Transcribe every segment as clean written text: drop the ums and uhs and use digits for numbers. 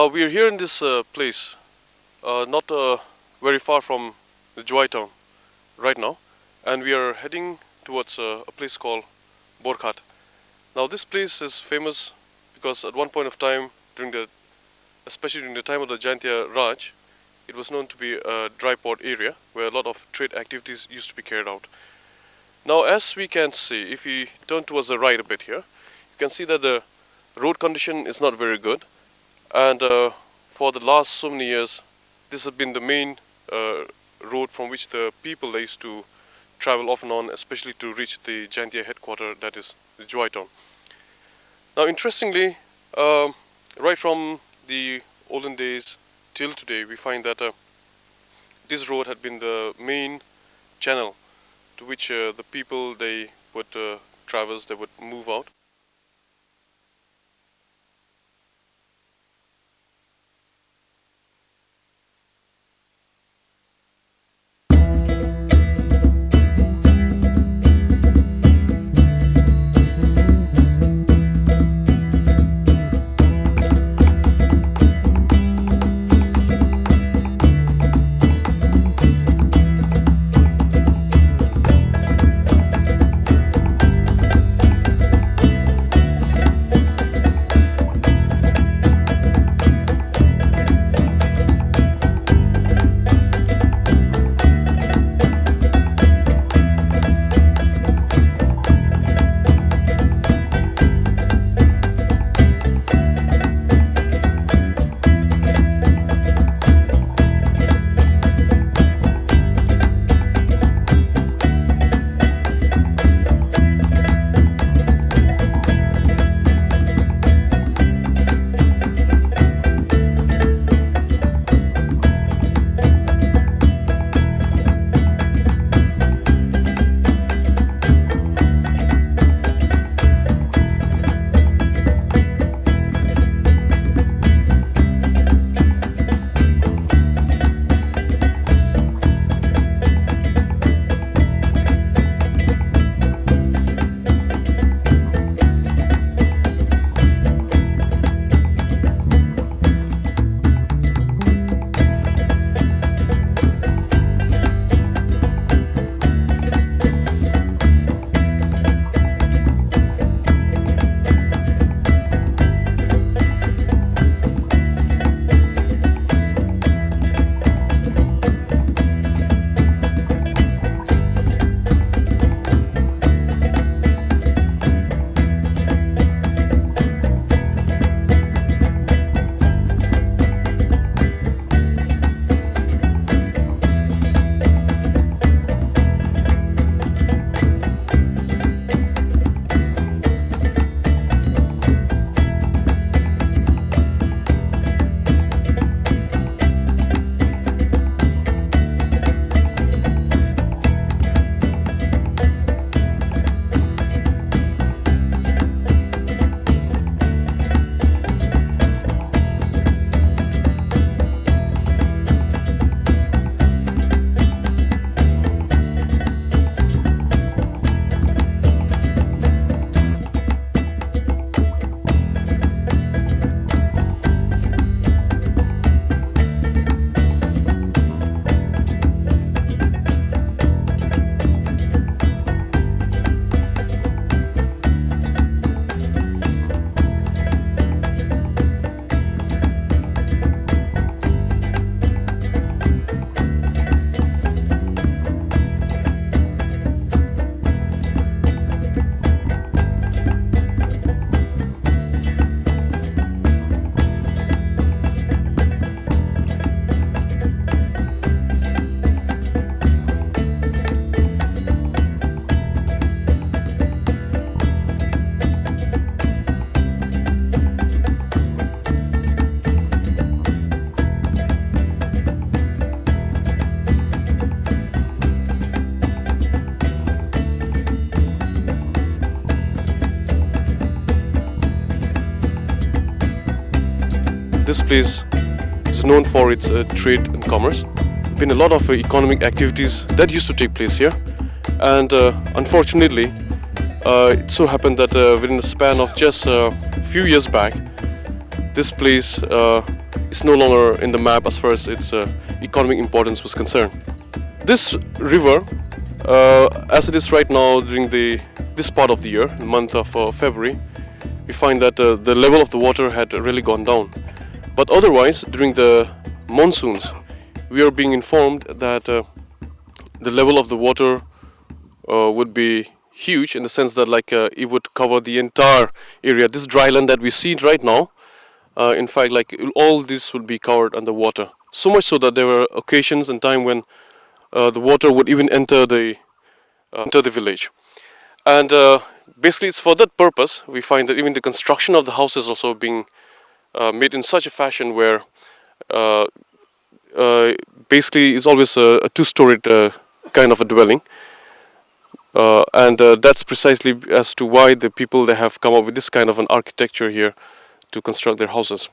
Now we are here in this place, not very far from the Joy town right now, and we are heading towards a place called Borkhat. Now this place is famous because at one point of time, especially during the time of the Jaintia Raj, it was known to be a dry port area where a lot of trade activities used to be carried out. Now as we can see, if we turn towards the right a bit here, you can see that the road condition is not very good, and for the last so many years this has been the main road from which the people they used to travel off and on, especially to reach the Jaintia headquarters, that is the Joy town. Now interestingly, right from the olden days till today, we find that this road had been the main channel to which the people they would traverse, they would move out. This place is known for its trade and commerce. Been a lot of economic activities that used to take place here, and unfortunately it so happened that within the span of just a few years back, this place is no longer in the map as far as its economic importance was concerned. This river, as it is right now during this part of the year, the month of February, we find that the level of the water had really gone down. But otherwise, during the monsoons, we are being informed that the level of the water would be huge, in the sense that it would cover the entire area. This dry land that we see right now, in fact, all this would be covered underwater. So much so that there were occasions and time when the water would even enter the village. And basically, it's for that purpose we find that even the construction of the houses also being made in such a fashion where basically it's always a two-storied kind of a dwelling. And that's precisely as to why the people, they have come up with this kind of an architecture here to construct their houses.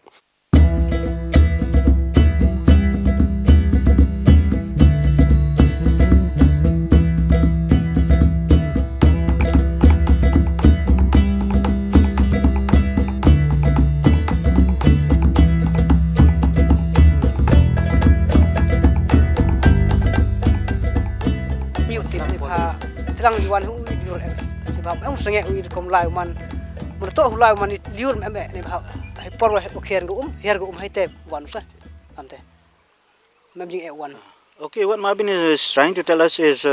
Terang juan hu liur em ni bab ang sange ui kom lai man to hu lai man liur em ni bab hai por he okhen go her go hai te wan sa ante mem jing e wan. Okay, what Marbin is trying to tell us is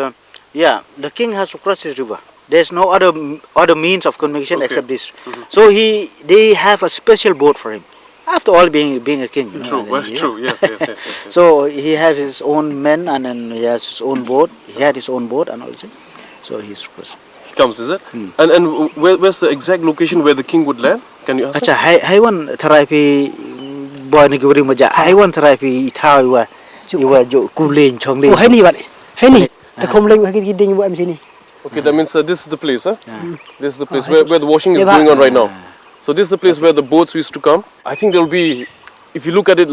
yeah, the king has to cross his river. There's no other means of communication except this. So they have a special boat for him. After all, being a king. True, true. Yes. So he has his own men, and then he has his own boat. He had his own boat and also. So he's crossed. He comes, is it? And where's the exact location where the king would land? Can you answer? Acha, haiwan terapi boy ni gubri maja. Haiwan terapi ithau iwa jo kuling chong Oh, hai ni bạn. Hai ni. Ta không lên cái ding của em sini. Okay, that means this is the place, huh? This is the place where the washing is going on right now. So this is the place where the boats used to come. I think there will be, if you look at it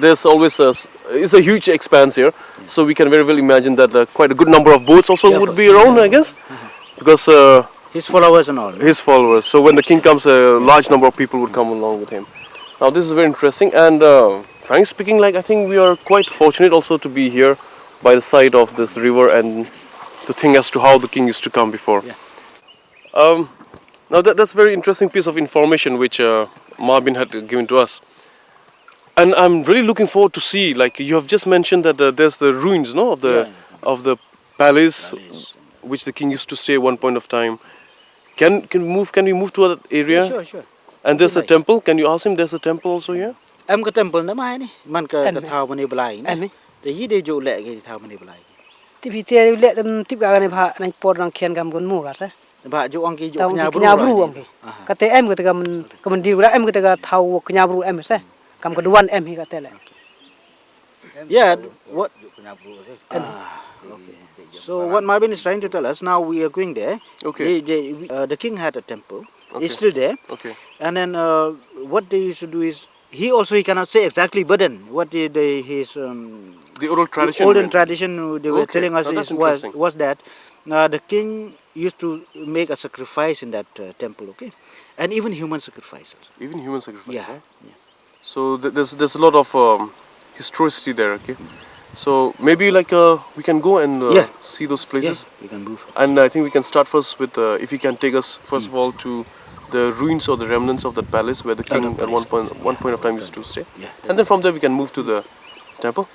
there's always it's a huge expanse here. So we can very well imagine that quite a good number of boats also would be around, I guess. Because his followers and all. His followers. So when the king comes, a large number of people would come along with him. Now this is very interesting, and frankly speaking, I think we are quite fortunate also to be here by the side of this river and to think as to how the king used to come before. Yeah. Now that's a very interesting piece of information which Marbin had given to us. And I'm really looking forward to see, you have just mentioned that there's the ruins, no, of the palace which the king used to stay at one point of time. Can we move to that area? Yeah, sure. And there's a temple. Can you ask him? There's a temple also here. Em có temple na mai ni, man ka thao mani balai ni. Te yi de jo le ke thao mani balai. Ti pi te le tam tip ga ne pha nai por nang khen gam gon mu ga sa. Ba jo ang ki jo nya bru ang ki. Ka te em ka te ka man diu ra em ka te ka thao nya bru em sa. Kam ka duan em hi ka te le. Yeah, what? Okay. So what Marbin is trying to tell us, now we are going there. Okay. The king had a temple. Okay. It's still there. Okay. And then what they used to do is he cannot say exactly, but then what his the oral tradition. Olden tradition they were telling us was that the king used to make a sacrifice in that temple. Okay, and even human sacrifices. Even human sacrifice. Yeah. Huh? Yeah. So there's a lot of historicity there. Okay. So maybe we can go and see those places. Yeah, we can move. And I think we can start first with if you can take us first of all to the ruins or the remnants of that palace where the king at one point of time used to stay. Yeah, and then from there we can move to the temple.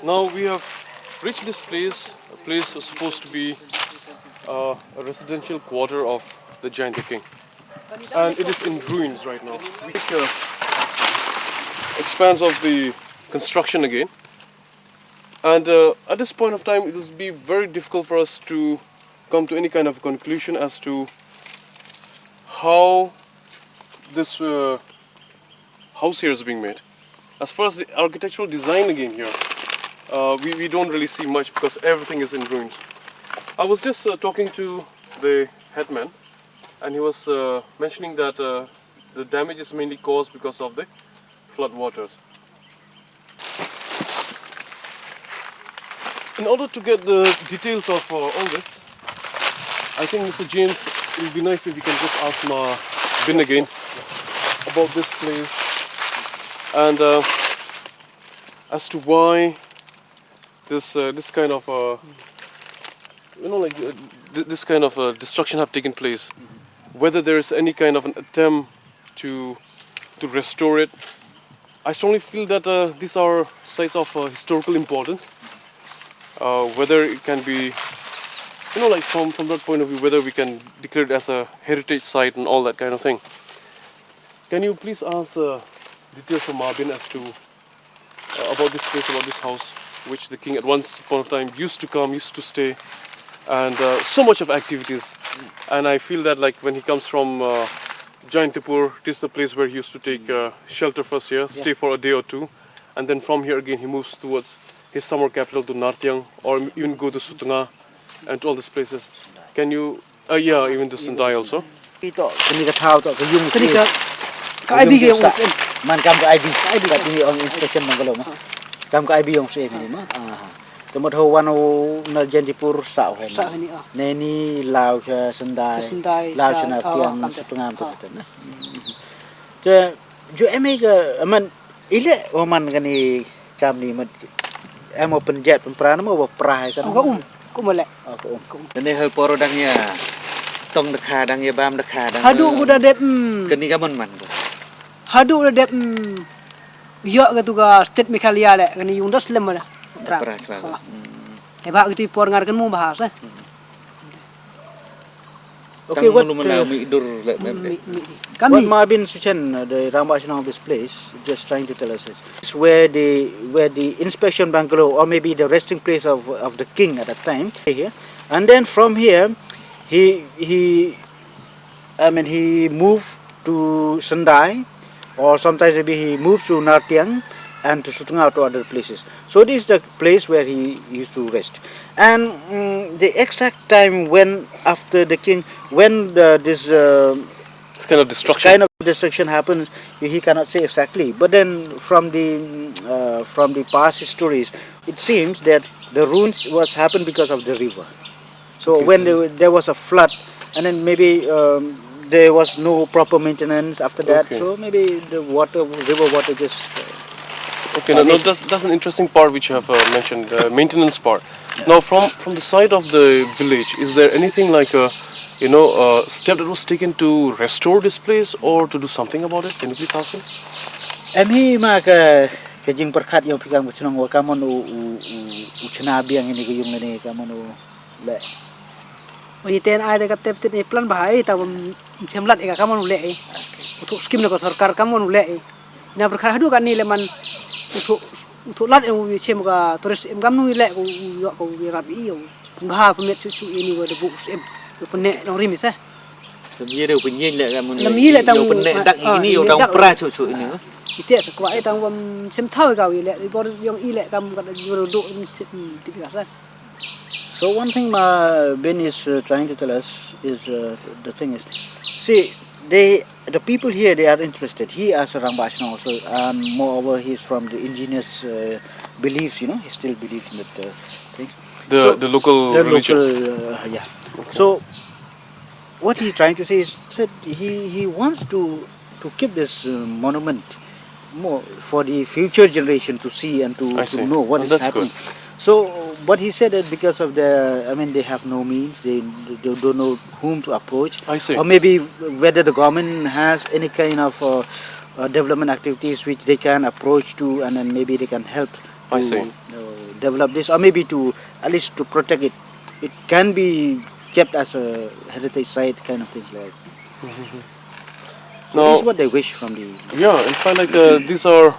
Now we have reached this place. A place was supposed to be a residential quarter of the Jaintia king, and it is in ruins right now. We take the expanse of the construction again, and at this point of time, it will be very difficult for us to come to any kind of conclusion as to how this house here is being made. As far as the architectural design again here, we don't really see much because everything is in ruins. I was just talking to the headman, and he was mentioning that the damage is mainly caused because of the flood waters. In order to get the details of all this, I think Mr. James, it would be nice if you can just ask Bin again about this place and as to why this kind of this kind of destruction have taken place. Whether there is any kind of an attempt to restore it. I strongly feel that these are sites of historical importance. Whether it can be, like from that point of view, whether we can declare it as a heritage site and all that kind of thing. Can you please ask details from Marbin as to about this place, about this house, which the king at once upon a time used to come, used to stay, and so much of activities. And I feel that like when he comes from Jaintia, this is the place where he used to take shelter first here, stay for a day or two, and then from here again he moves towards his summer capital to Nartiang, or even go to Sutunga and to all these places. Can you, even to Sendai also? Cái IB yang Man kam ka IB kat ni on inspection mangalo ma. Kam ka IB yang se ni ma. Tempat ho wano na Jaintia sa ho. Sa ni ah. Ne ni lao cha Sendai. Lao cha Nartiang Sutunga tu tu na. Je jo eme ka man ile o man kan ni kam ni ma em open jet pran ma pra kan. Ko ko mo le. Ko ne ho poro dangnya tong dekha dangnya bam dekha dang. Hadu udah dep. Kan ni kamon man. Hadu udah dep. Yo ka tu ka state Mekhalia le kan yung das lem mana. Pra. Ba gitu por ngar kan mu bahas eh. Okay, what Marbin Suchen, the Rambashan of this place, just trying to tell us is where the inspection bungalow or maybe the resting place of the king at that time here, and then from here he moved to Sendai, or sometimes maybe he moved to Nartiang and to Sutunga to other places. So this is the place where he used to rest. And the exact time when after the king, when this kind of destruction happens, he cannot say exactly. But then from the past stories, it seems that the ruins was happened because of the river. So okay, when there was a flood, and then maybe there was no proper maintenance after that. Okay. So maybe the river water just. Okay, now that's an interesting part which you have mentioned, the maintenance part. Yeah. Now, from the side of the village, is there anything like a step that was taken to restore this place or to do something about it? Can you please ask him? Emi mak kejing Borkhat yang pikang bucunang wa kamon ucna biang ini kejung ini kamon le. Oye ten ai dekat tep ni plan bahai ta chemlat eka kamon le. Untuk skim ko sarkar kamon le. Na Borkhat hadu kan ni leman untuk lat yang cem ka turis gam nu le ko yo ko rabi yo. Bah pemet susu ini ko debu sem. Penek dong rimis eh. Lebih ada penyen le kamon. Lebih le tang penek dak ini yo dong pra susu ini. Itu sekuat itu tang sem tahu kau ile, baru yang ile kamu kata jual duk tiga. So one thing Ben is trying to tell us is the thing is, see the people here, they are interested. He as a Rambashna also, and moreover he is from the indigenous beliefs. He still believes in that thing. The local religion. Yeah. Okay. So what he is trying to say is that he wants to keep this monument more for the future generation to see and to know what is happening. Good. So, but he said that because of they have no means, they don't know whom to approach. I see. Or maybe whether the government has any kind of development activities which they can approach to, and then maybe they can help to develop this, or maybe to at least to protect it. It can be kept as a heritage site, kind of things like. So this is what they wish from the. Yeah, in fact, like these are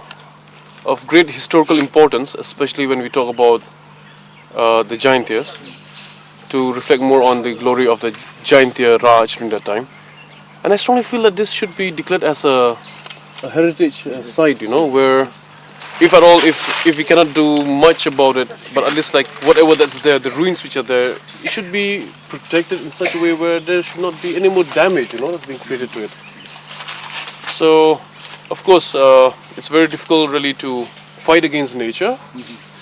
of great historical importance, especially when we talk about the Jaintias, to reflect more on the glory of the Jaintia Raj during that time. And I strongly feel that this should be declared as a heritage site, where if at all, if we cannot do much about it, but at least like whatever that's there, the ruins which are there, it should be protected in such a way where there should not be any more damage, that's being created to it. So, of course, it's very difficult really to fight against nature.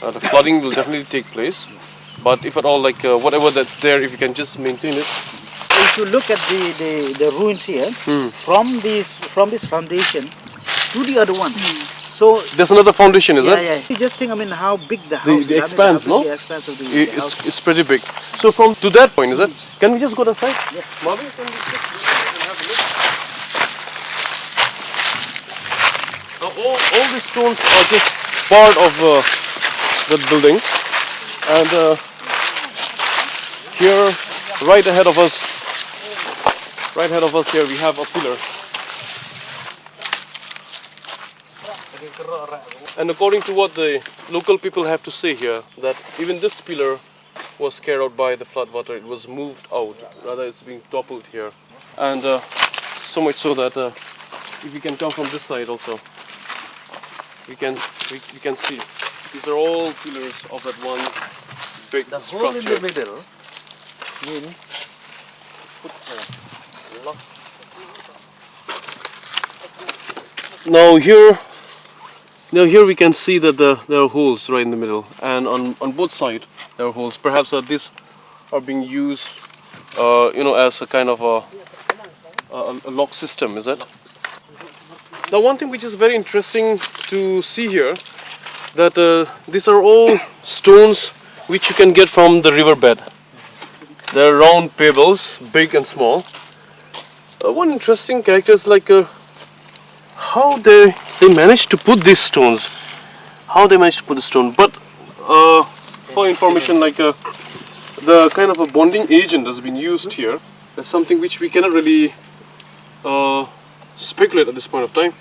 The flooding will definitely take place, but if at all, like whatever that's there, if you can just maintain it. If you look at the ruins here, from this foundation to the other one. So there's another foundation, is it? Yeah. You just think, how big the house. The expanse, no? The expanse of the house. It's pretty big. So from to that point, is it? Can we just go to the side? Yeah. Marvin, can we just have a look? Now all these stones are just part of that building, and here, right ahead of us here, we have a pillar. And according to what the local people have to say here, that even this pillar was carried out by the flood water. It was moved out, rather it's being toppled here. And so much so that if we can come from this side also, we can see these are all pillars of that one big The structure. hole in the middle means lock. Now here we can see that there are holes right in the middle, and on both sides there are holes. Perhaps these are being used, as a kind of a lock system, is it? Now one thing which is very interesting to see here, that these are all stones which you can get from the riverbed. They're round pebbles, big and small. One interesting character is like how they managed to put these stones. How they managed to put the stone. But for information, like the kind of a bonding agent that's been used here is something which we cannot really speculate at this point of time.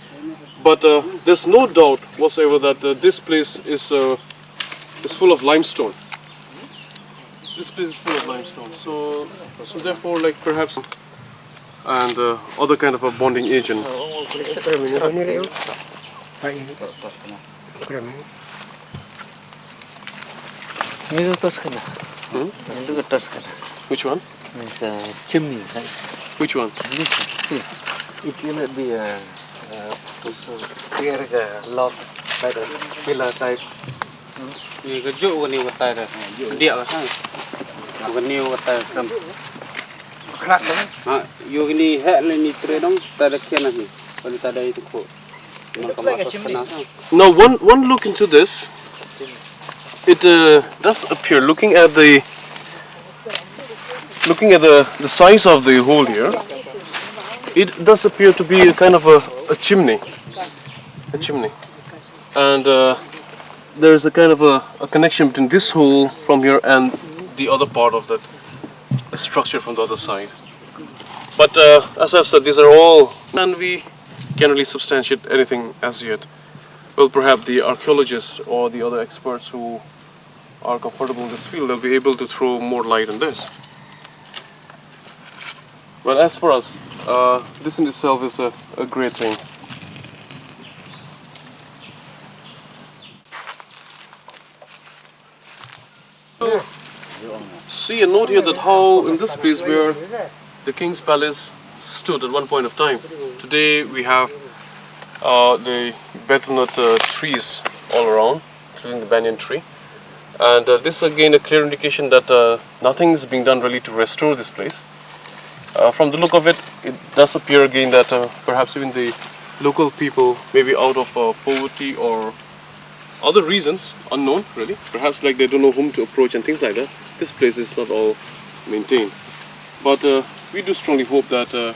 But there's no doubt whatsoever that this place is full of limestone. This place is full of limestone. So therefore, like perhaps and other kind of a bonding agent. Which one? Chimney. Which one? It cannot be a lock by the pillar type. Cái chỗ cái này vật tài là địa cái sao? Cái này vật tài cầm. Crack đó. Vô cái này hệ lên này chơi đóng tài là kia này. Còn tài đây thì khổ. Now one look into this, it does appear, looking at the size of the hole here, it does appear to be a kind of a chimney. And there is a kind of a connection between this hole from here and the other part of that structure from the other side. But as I've said, these are all, and we can't really substantiate anything as yet. Well, perhaps the archaeologists or the other experts who are comfortable in this field, they'll be able to throw more light on this. But as for us, this in itself is a great thing. See a note here that how in this place where the king's palace stood at one point of time, today we have the betelnut trees all around, including the banyan tree. And this is again a clear indication that nothing is being done really to restore this place. From the look of it, it does appear again that perhaps even the local people, maybe out of poverty or other reasons, unknown really, perhaps like they don't know whom to approach and things like that, this place is not all maintained. But we do strongly hope that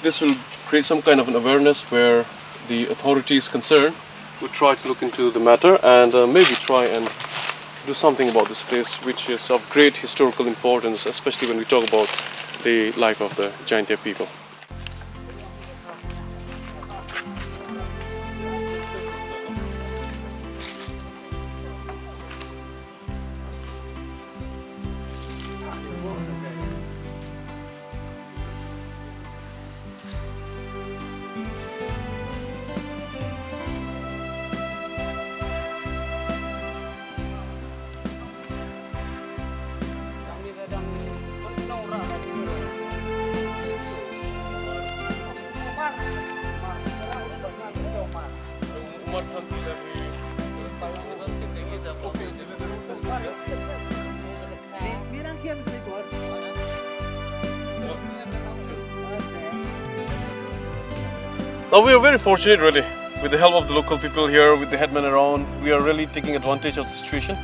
this will create some kind of an awareness where the authorities concerned would try to look into the matter and maybe try and do something about this place, which is of great historical importance, especially when we talk about the life of the Jaintia people. Now we are very fortunate really, with the help of the local people here, with the headmen around, we are really taking advantage of the situation.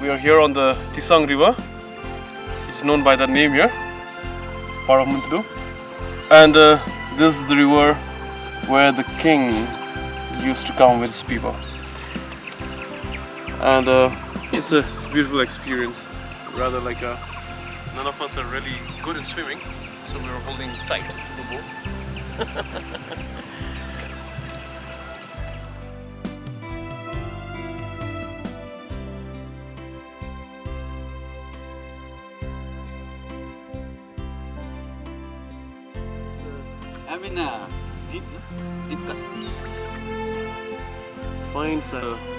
We are here on the Tisang River. It's known by that name here, Paramuntudu. And this is the river where the king used to come with his people. And it's a beautiful experience. Rather like none of us are really good in swimming, so we are holding tight to the boat. I mean, deep cut. Finds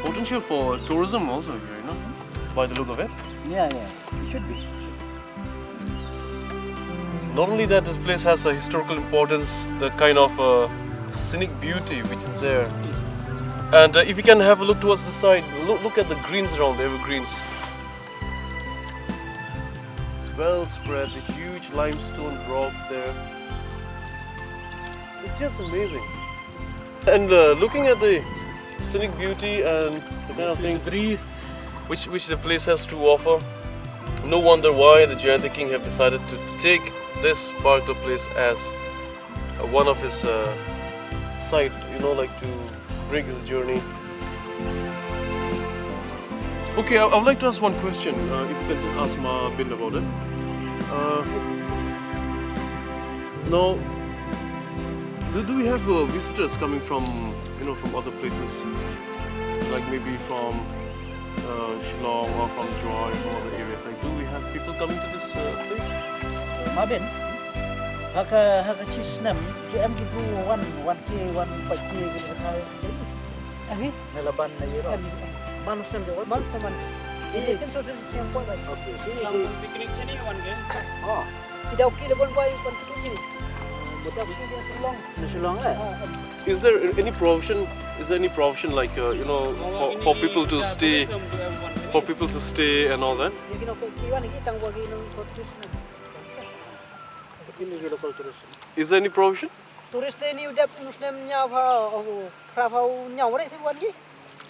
potential for tourism also here, you know, by the look of it. Yeah, it should be. Not only that, this place has a historical importance, the kind of scenic beauty which is there. And if you can have a look towards the side, look at the greens around, the evergreens. It's well spread, the huge limestone rock there. It's just amazing. And looking at the scenic beauty and the kind of things which the place has to offer, no wonder why the Jaintia king have decided to take this particular place as one of his site, you know, like to break his journey. Okay, I would like to ask one question. If you can just ask Ma Bin about it. Now, do we have visitors coming from, you know, from other places, like maybe from Shillong or from Joy, from other areas? Like, do we have people coming to this place? Mabin, haka chisnam, em tu one k gitu kai. Abi, Nelaban na yero. Manus nam jawab. manus teman. Ini kan sudah siang buat lagi. Okay. Picnic sini one game. Oh, Tidak okey lebon buat pun tu sini. Betul betul dia selong. Nasulong lah. Is there any provision? Is there any provision like you know for people to stay, for people to stay and all that? Jadi nak kiwan lagi tang bagi nang turis ni. Ini local tourism. Is there any provision? Turis ni udah Muslimnya apa? Kerapau nyawa ni sebuan ni.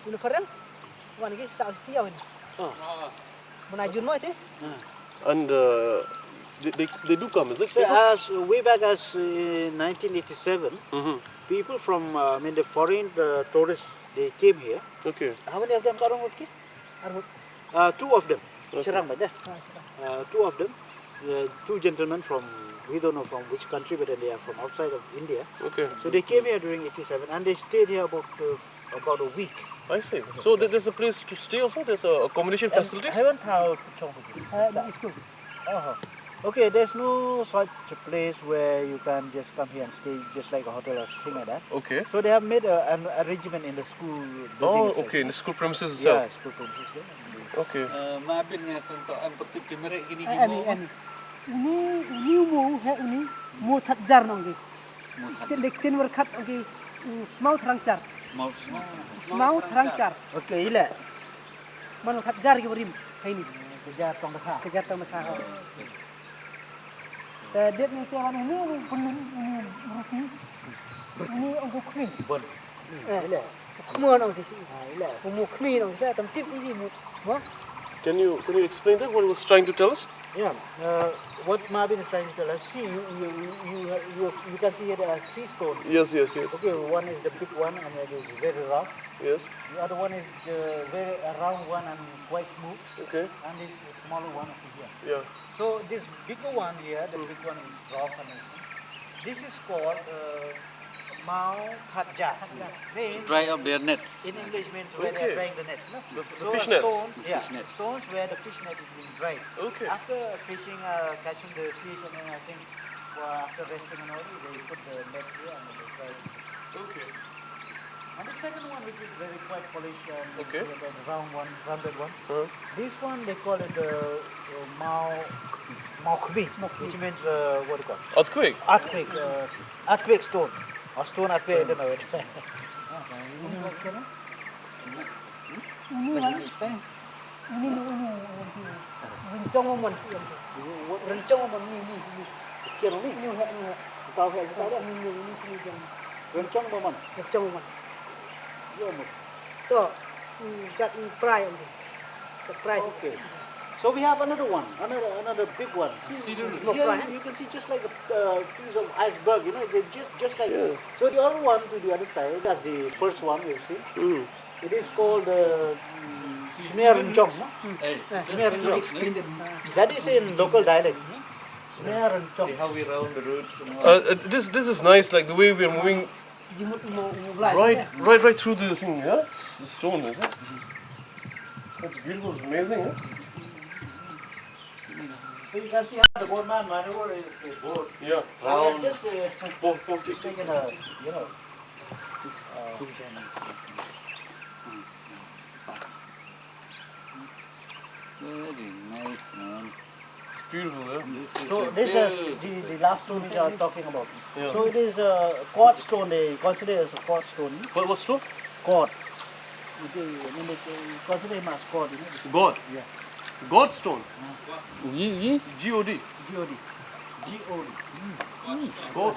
Ini keren. Wan lagi sakti awin. Menajun mo itu. And they do come, is it? So as way back as 1987, people from the foreign tourists, they came here. Okay. How many of them karang working? Two of them. Serang baca. Two of them. Two gentlemen from, we don't know from which country, but they are from outside of India. Okay. So they came here during 87 and they stayed here about a week. I see. So there's a place to stay also. There's accommodation facilities. Haven't how School. Okay, there's no such a place where you can just come here and stay just like a hotel or something like that. Okay. So they have made an arrangement in the school building Oh, itself. okay. In the school premises Yeah, itself. school premises. Yeah. Okay. Mabin nga untuk pergi kamera gini Ani. Ini mu ini mu tatjar nong di. Tin berkat oke. Smau terangcar. Smau terangcar. Okay, ila. Mana tatjar ke berim. Hai ni. Kejar tong bekah. Kejar tong bekah. Dia ni tiawan ini penuh ini roti. Ini untuk kami. Bon. Ila. Semua nong di sini. Ila. Mu kami nong saya temtip ini mu. Can you explain that? What he was trying to tell us? Yeah. What Marvin is trying to tell us, see, you can see here there are three stones. Yes. Okay, one is the big one and it is very rough. Yes. The other one is the very round one and quite smooth. Okay. And this smaller one over here. Yeah. So this bigger one here, the big one is rough and this is called Mau Khatja. Means dry up their nets. in English means where they Okay. are drying the nets. No? The So fish nets. stones, yeah, Fish nets. stones where the fish net is being dried. Okay. After fishing, catching the fish, and then I think after resting and all, they put the net here and they dry it. Okay. And the second one, which is very quite polished and Okay. the rounded one. Uh-huh. This one they call it the Mau Khmi, which means what do you call it? Earthquake. Earthquake stone. Or stone earthquake, I don't know it. Ini rencong mon rencong mon ni Kira ni, ni tahu ni ini sini jam Rencong Maman. Trong mà to chặt prai ông chặt prai Okay. So we have another one, another big one. See, here you can see just like a piece of iceberg, you know, they just like. Yeah. So the other one to the other side, that's the first one you've seen. It is called Rencong. Explain it. That is in local dialect. See how we round the roots and all. This is nice, like the way we are moving right through the thing, yeah? The stone, is it? That's beautiful, it's amazing, yeah? So you can see how the boatman maneuver is the boat. Yeah. Round. Just Just taking a, you know. Very nice, man. It's beautiful, yeah? This is So a this is beautiful. the last stone which I was talking about. Yeah. So it is a quartz stone. They consider it as a quartz stone. What stone? Quartz. They consider him as God. You know. God. Yeah. God stone. Ye? G-O-D. God. God. God.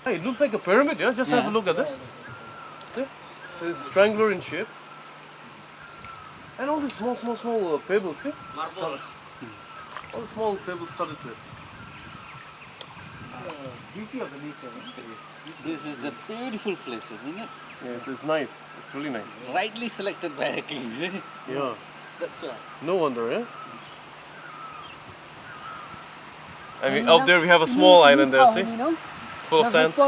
Hey, it looks like a pyramid, yeah? Just have a look at this. See? It's triangular in shape. And all these small pebbles, see? All the small pebbles started to it. Beauty of the nature. This is the beautiful place, isn't it? Yes, it's nice. It's really nice. Rightly selected by a king. Yeah. That's why. No wonder, yeah? I mean, out there we have a small island there, see? Full of sands.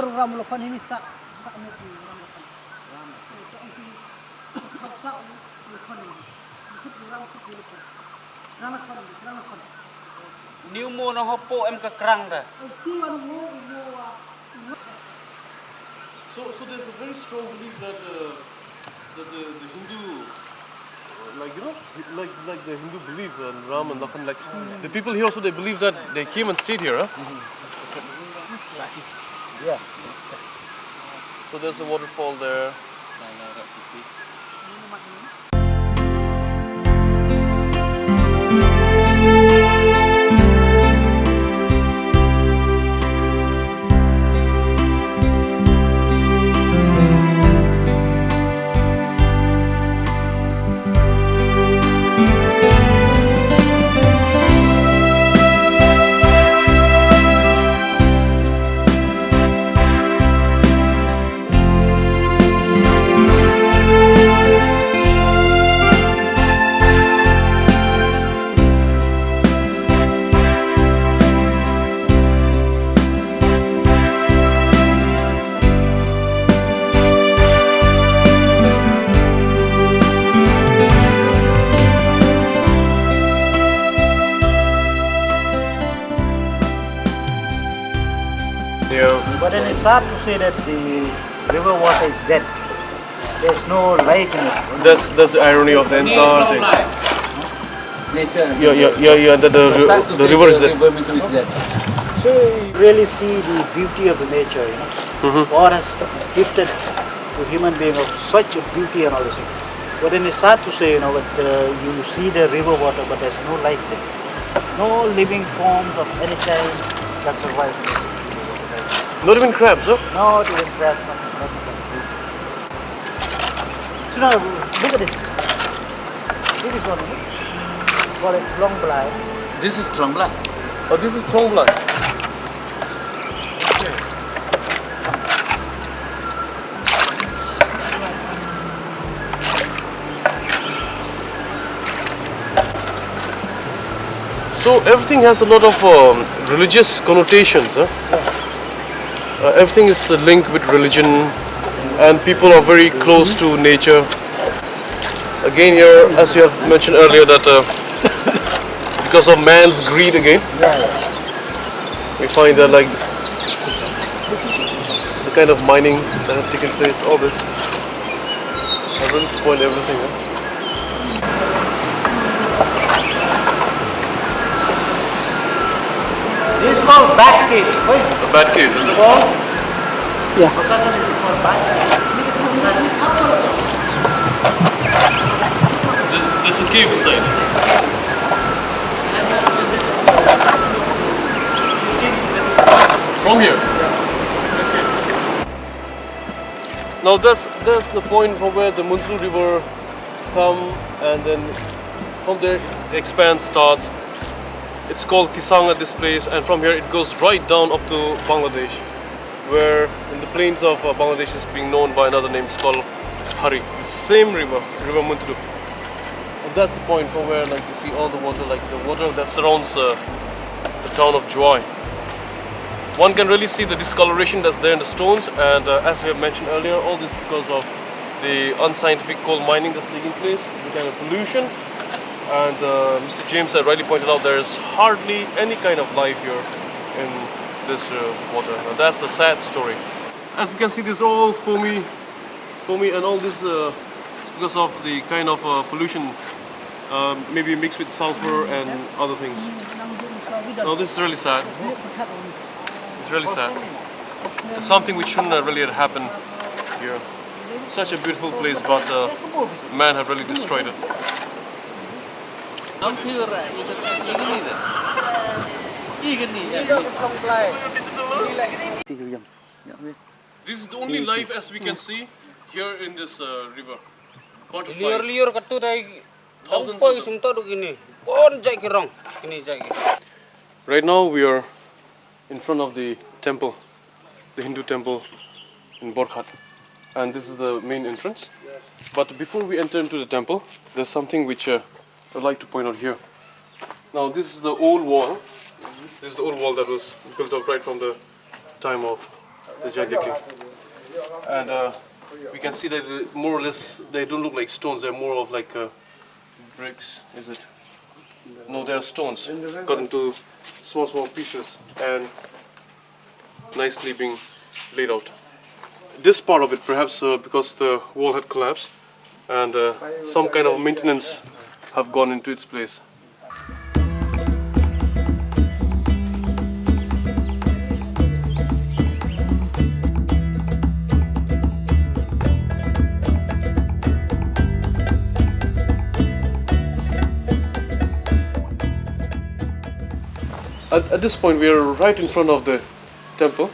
New mo na hopo em ka krang da. So there's a very strong belief that the Hindu, like you know, like the Hindu belief and Ram and Lakhan, like the people here also they believe that they came and stayed here, huh? Yeah. So there's a waterfall there. But then it's hard to say that the river water is dead. There's no life in it. That's the irony of the entire thing. Nature. Yeah. The river is there. So you really see the beauty of the nature, you know. God has gifted to human being of such a beauty and all this thing. But then it's hard to say, you know, but you see the river water, but there's no life there. No living forms of any kind that survive. Not even crabs, huh? No, it is that. So now, look at this. See this one, call it long blind. This is Trambla. Oh, this is Thongla. So everything has a lot of religious connotations, huh? Everything is linked with religion, and people are very close to nature. Again, here, as you have mentioned earlier, that because of man's greed again, we find that like the kind of mining that has taken place, all this has really spoiled everything. Huh? This is called bat cave. The bat cave, is it? Yeah. Because it is called bat cave. There's a cave inside, is it? From here. Now that's the point from where the Muntlu River come, and then from there the expanse starts. It's called Tisang at this place, and from here it goes right down up to Bangladesh, where in the plains of Bangladesh is being known by another name. It's called Hari. The same river, River Muntlu. And that's the point from where, like, you see all the water, like the water that surrounds the town of Joy. One can really see the discoloration that's there in the stones, and as we have mentioned earlier, all this because of the unscientific coal mining that's taking place, the kind of pollution. And Mr. James had rightly pointed out there is hardly any kind of life here in this water. And that's a sad story. As you can see, this is all foamy, and all this is because of the kind of pollution, maybe mixed with sulfur and other things. Now this is really sad. It's really sad. It's something which shouldn't have really happened here. Such a beautiful place, but man have really destroyed it. This is the only life as we can see here in this river. Butterflies. Thousands of them. Right now we are in front of the temple, the Hindu temple in Borkhat, and this is the main entrance. But before we enter into the temple, there's something which I'd like to point out here. Now this is the old wall. This is the old wall that was built up right from the time of the Jaintia king. And we can see that more or less they don't look like stones. They're more of like bricks. Is it? No, they are stones cut into small pieces and nicely being laid out. This part of it, perhaps because the wall had collapsed and some kind of maintenance have gone into its place. At this point we are right in front of the temple,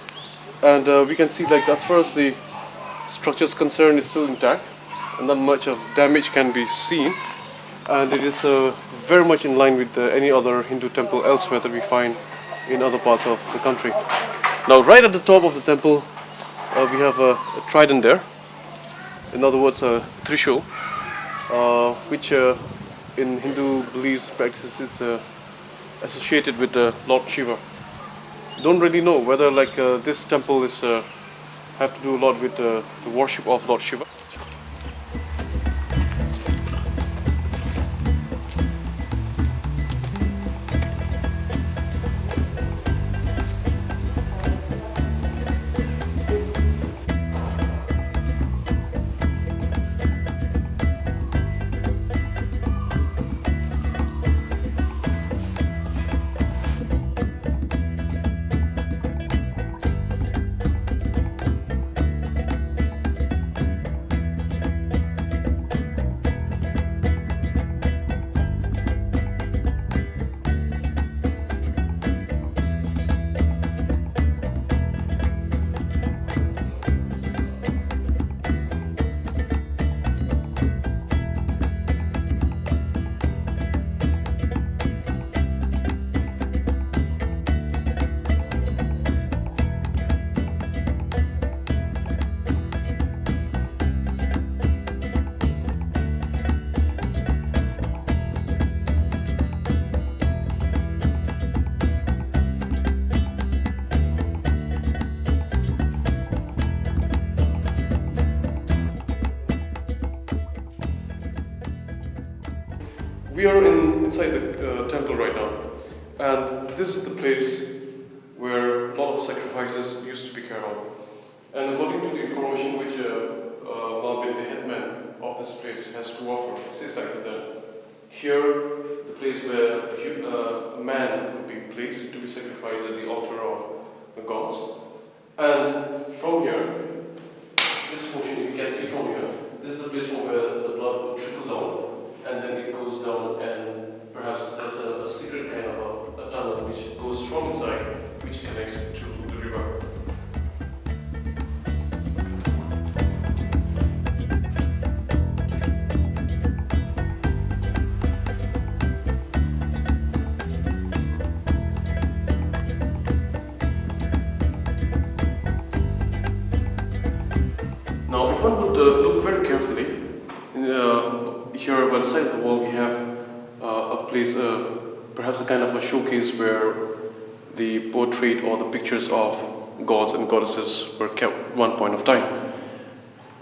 and we can see, like, as far as the structure is concerned, it's still intact and not much of damage can be seen, and it is very much in line with any other Hindu temple elsewhere that we find in other parts of the country. Now right at the top of the temple we have a trident there, in other words a trishul, which in Hindu beliefs, practices is associated with Lord Shiva. Don't really know whether this temple is have to do a lot with the worship of Lord Shiva. We are inside the temple right now, and this is the place where a lot of sacrifices used to be carried out. And according to the information which Malbin, the headman of this place, has to offer, it says like that here, the place where a man would be placed to be sacrificed at the altar of the gods. And from here, this portion, if you can see from here, this is the place where the blood would trickle down, and then it goes down, and perhaps there's a secret kind of a tunnel which goes from inside, which connects to the river. Now, if one would look very carefully, here by the side of the wall we have a place, perhaps a kind of a showcase where the portrait or the pictures of gods and goddesses were kept at one point of time.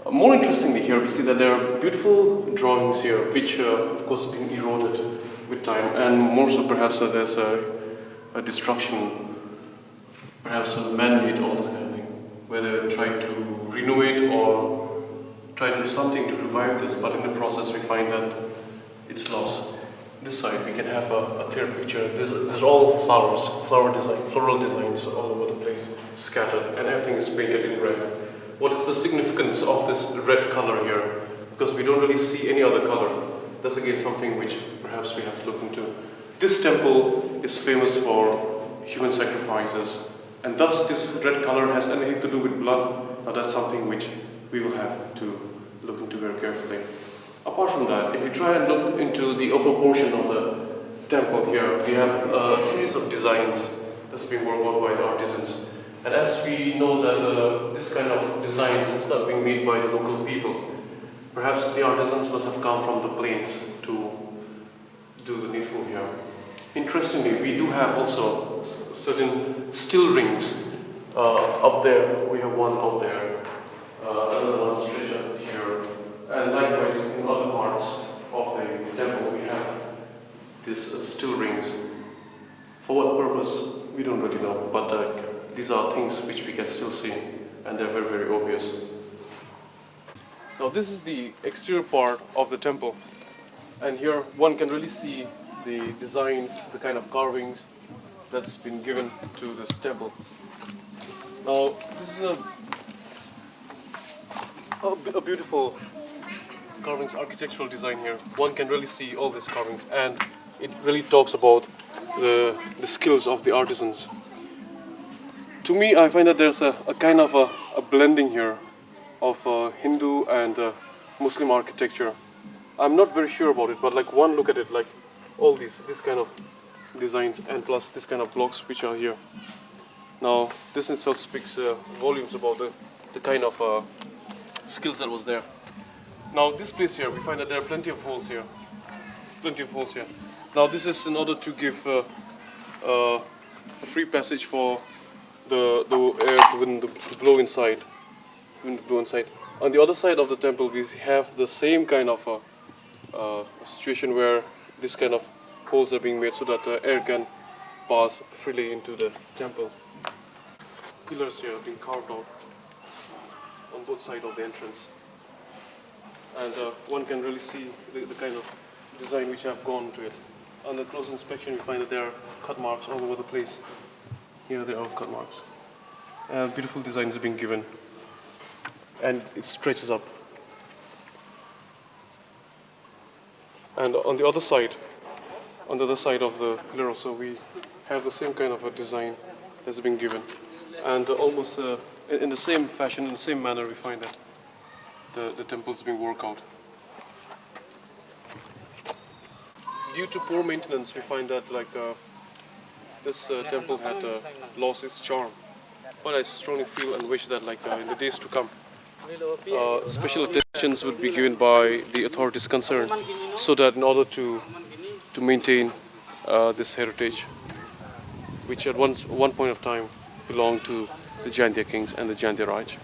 More interestingly here we see that there are beautiful drawings here which of course have been eroded with time, and more so perhaps there's a destruction, perhaps man-made, all this kind of thing, where they tried to renovate or try to do something to revive this, but in the process we find that it's lost. This side we can have a clear picture. There's all flowers, floral designs all over the place, scattered, and everything is painted in red. What is the significance of this red color here? Because we don't really see any other color. That's again something which perhaps we have to look into. This temple is famous for human sacrifices, and thus this red color has anything to do with blood. Now that's something which we will have to look into very carefully. Apart from that, if we try and look into the upper portion of the temple here, we have a series of designs that's been worked out by the artisans. And as we know that this kind of designs is not being made by the local people, perhaps the artisans must have come from the plains to do the needful here. Interestingly, we do have also certain still rings up there. We have one out there, another one stretched up here, and likewise in other parts of the temple we have these still rings. For what purpose, we don't really know, but these are things which we can still see, and they're very, very obvious. Now this is the exterior part of the temple, and here one can really see the designs, the kind of carvings that's been given to this temple. Now this is a beautiful carvings, architectural design here. One can really see all these carvings, and it really talks about the skills of the artisans. To me, I find that there's a kind of a blending here of Hindu and Muslim architecture. I'm not very sure about it, but like one look at it, like all this kind of designs, and plus this kind of blocks which are here. Now this in itself speaks volumes about the kind of skills that was there. Now this place here, we find that there are plenty of holes here. Now this is in order to give a free passage for the air to blow inside. On the other side of the temple, we have the same kind of situation where this kind of holes are being made so that air can pass freely into the temple. Pillars here have been carved out on both sides of the entrance, and one can really see the kind of design which have gone to it. On the close inspection, we find that there are cut marks all over the place. Here there are cut marks. Beautiful design is being given, and it stretches up. And on the other side of the pillar also, we have the same kind of a design that's been given, and almost in the same fashion, in the same manner, we find that the temple is being worked out. Due to poor maintenance, we find that this temple had lost its charm. But I strongly feel and wish that in the days to come, special attentions would be given by the authorities concerned, so that in order to maintain this heritage, which at one point of time belonged to the Jaintia kings and the Jaintia Raj.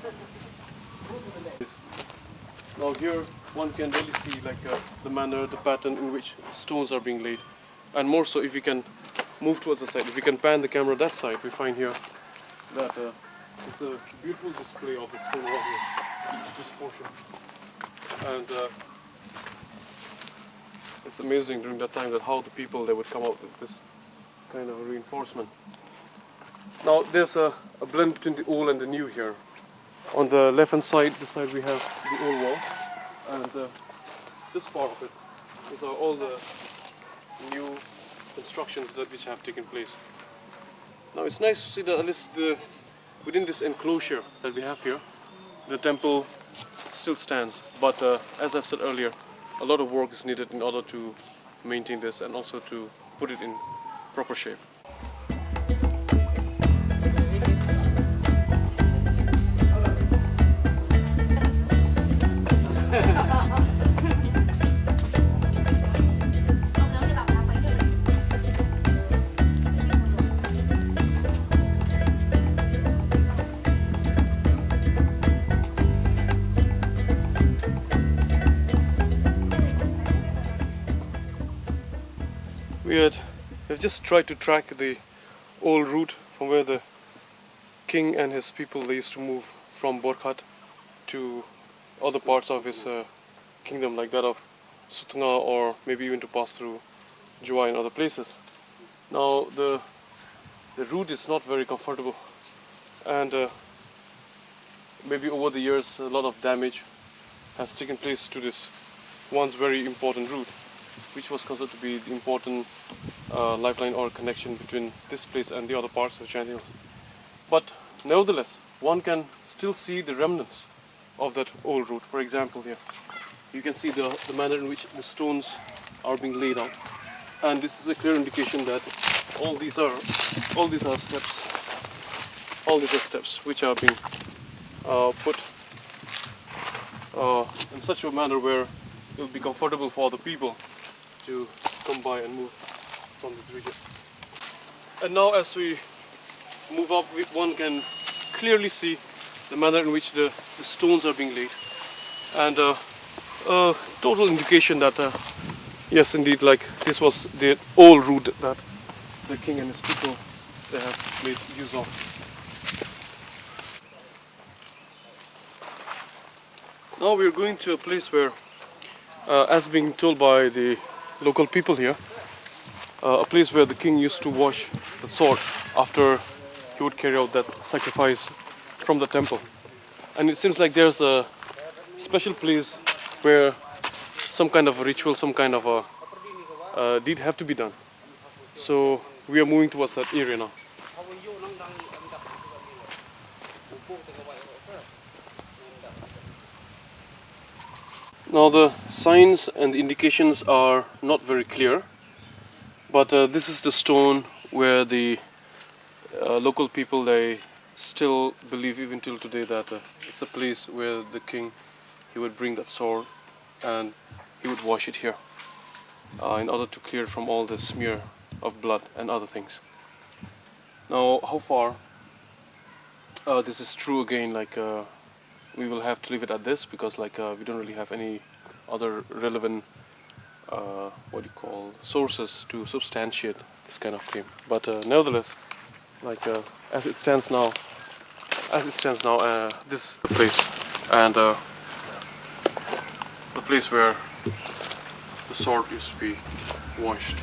Now here one can really see the manner, the pattern in which stones are being laid, and more so if we can move towards the side, if we can pan the camera that side, we find here that it's a beautiful display of the stone wall here, this portion, and it's amazing during that time that how the people they would come out with this kind of reinforcement. Now there's a blend between the old and the new here. On the left hand side, this side we have the old wall, and this part of it is all the new constructions which have taken place. Now it's nice to see that at least the within this enclosure that we have here, the temple still stands. But as I've said earlier, a lot of work is needed in order to maintain this and also to put it in proper shape. We've just tried to track the old route from where the king and his people, they used to move from Borkhat to other parts of his kingdom, like that of Sutanga, or maybe even to pass through Jua and other places. Now the route is not very comfortable, and maybe over the years a lot of damage has taken place to this once very important route, which was considered to be the important lifeline or connection between this place and the other parts of Jaintia Hills. But nevertheless, one can still see the remnants of that old route. For example, here you can see the manner in which the stones are being laid out, and this is a clear indication that all these are steps which are being put in such a manner where it will be comfortable for the people to come by and move from this region. And now as we move up, one can clearly see the manner in which the stones are being laid, and a total indication that yes, indeed, like this was the old route that the king and his people, they have made use of. Now we are going to a place where, as being told by the local people here, a place where the king used to wash the sword after he would carry out that sacrifice from the temple. And it seems like there's a special place where some kind of a ritual, some kind of a deed have to be done. So we are moving towards that area now. Now the signs and the indications are not very clear, but this is the stone where the local people, they still believe even till today that it's a place where the king, he would bring that sword and he would wash it here in order to clear it from all the smear of blood and other things. Now how far this is true, again, like we will have to leave it at this, because like we don't really have any other relevant sources to substantiate this kind of claim. But nevertheless, like as it stands now, this is the place, and the place where the sword used to be washed.